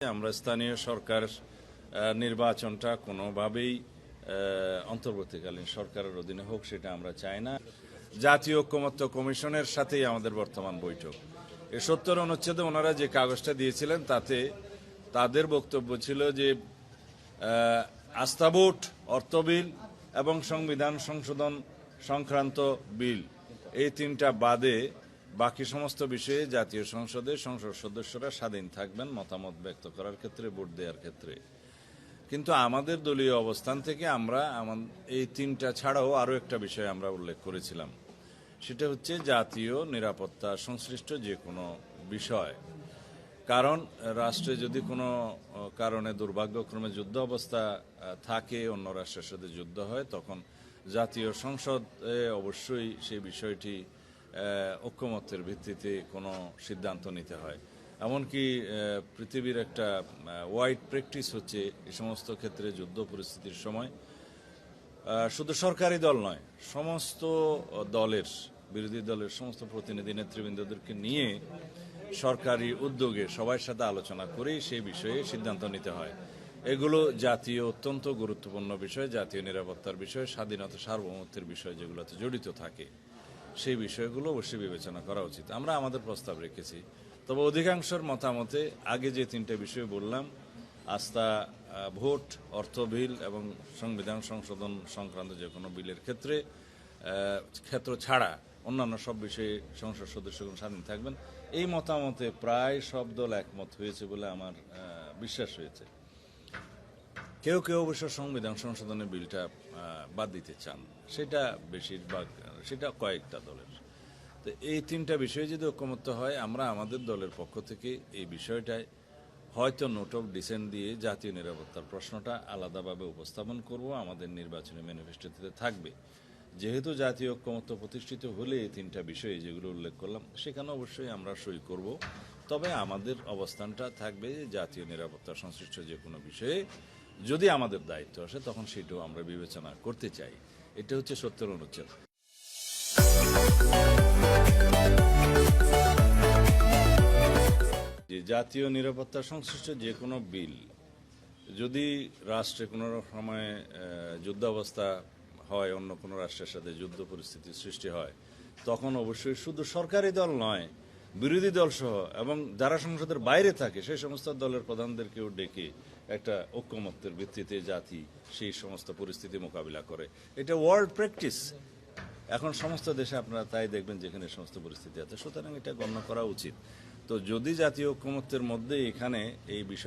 আমরা স্থানীয় সরকার নির্বাচনটা কোনোভাবেই অন্তর্বর্তীকালীন সরকারের অধীনে হোক সেটা আমরা চাই না। জাতীয় ঐকমত্য কমিশনের সাথেই আমাদের বর্তমান বৈঠক। এই ৭০ অনুচ্ছেদে ওনারা যে কাগজটা দিয়েছিলেন তাতে তাদের বক্তব্য ছিল যে আস্থা ভোট, অর্থ বিল এবং সংবিধান সংশোধন সংক্রান্ত বিল এই তিনটা বাদে বাকি সমস্ত বিষয়ে জাতীয় সংসদে সংসদ সদস্যরা স্বাধীন থাকবেন মতামত ব্যক্ত করার ক্ষেত্রে, ভোট দেওয়ার ক্ষেত্রে। কিন্তু আমাদের দলীয় অবস্থান থেকে আমরা এই তিনটা ছাড়াও আরও একটা বিষয় আমরা উল্লেখ করেছিলাম, সেটা হচ্ছে জাতীয় নিরাপত্তা সংশ্লিষ্ট যে কোনো বিষয়। কারণ রাষ্ট্রে যদি কোনো কারণে দুর্ভাগ্যক্রমে যুদ্ধ অবস্থা থাকে, অন্য রাষ্ট্রের সাথে যুদ্ধ হয়, তখন জাতীয় সংসদে অবশ্যই সেই বিষয়টি ঐকমত্যের ভিত্তিতে কোনো সিদ্ধান্ত নিতে হয়। এমনকি পৃথিবীর একটা ওয়াইড প্র্যাকটিস হচ্ছে এই সমস্ত ক্ষেত্রে যুদ্ধ পরিস্থিতির সময় শুধু সরকারি দল নয়, সমস্ত দলের, বিরোধী দলের সমস্ত প্রতিনিধি নেতৃবৃন্দদেরকে নিয়ে সরকারি উদ্যোগে সবার সাথে আলোচনা করেই সেই বিষয়ে সিদ্ধান্ত নিতে হয়। এগুলো জাতীয় অত্যন্ত গুরুত্বপূর্ণ বিষয়, জাতীয় নিরাপত্তার বিষয়, স্বাধীনতা সার্বভৌমত্বের বিষয় যেগুলোতে জড়িত থাকে, সেই বিষয়গুলো অবশ্যই বিবেচনা করা উচিত। আমরা আমাদের প্রস্তাব রেখেছি, তবে অধিকাংশের মতামতে আগে যে তিনটে বিষয় বললাম, আস্থা ভোট, অর্থ বিল এবং সংবিধান সংশোধন সংক্রান্ত যে কোনো বিলের ক্ষেত্র ছাড়া অন্যান্য সব বিষয়ে সংসদ সদস্যগণ স্বাধীন থাকবেন, এই মতামতে প্রায় সব দল একমত হয়েছে বলে আমার বিশ্বাস হয়েছে। কেউ কেউ অবশ্য সংবিধান সংশোধনের বিলটা বাদ দিতে চান, সেটা বেশিরভাগ, সেটা কয়েকটা দলের। তো এই তিনটা বিষয়ে যদি ঐকমত্য হয়, আমরা আমাদের দলের পক্ষ থেকে এই বিষয়টায় হয়তো নোট অফ ডিসেন্ট দিয়ে জাতীয় নিরাপত্তার প্রশ্নটা আলাদাভাবে উপস্থাপন করব, আমাদের নির্বাচনী ম্যানিফেস্টোতে থাকবে। যেহেতু জাতীয় ঐকমত্য প্রতিষ্ঠিত হলে এই তিনটা বিষয়ে যেগুলো উল্লেখ করলাম সেখানে অবশ্যই আমরা সই করব, তবে আমাদের অবস্থানটা থাকবে জাতীয় নিরাপত্তা সংশ্লিষ্ট যে কোনো বিষয়ে যদি আমাদের দায়িত্ব আসে তখন সেটাও আমরা বিবেচনা করতে চাই। এটা হচ্ছে ৭০ অনুচ্ছেদ। যে জাতীয় নিরাপত্তা সংশ্লিষ্ট যে কোনো বিল যদি রাষ্ট্রে কোনো সময় যুদ্ধাবস্থা হয়, অন্য কোনো রাষ্ট্রের সাথে যুদ্ধ পরিস্থিতির সৃষ্টি হয়, তখন অবশ্যই শুধু সরকারি দল নয়, বিরোধী দল সহ এবং যারা সংসদের বাইরে থাকে সেই সমস্ত দলের প্রধানদেরকেও ডেকে একটা ঐকমত্যের ভিত্তিতে জাতি সেই সমস্ত পরিস্থিতি মোকাবিলা করে। এটা ওয়ার্ল্ড প্র্যাকটিস, এখন সমস্ত দেশে আপনারা তাই দেখবেন যেখানে সমস্ত পরিস্থিতি আছে, সুতরাং এটা গণ্য করা উচিত। তো যদি জাতীয় ঐকমত্যের মধ্যে এখানে এই বিষয়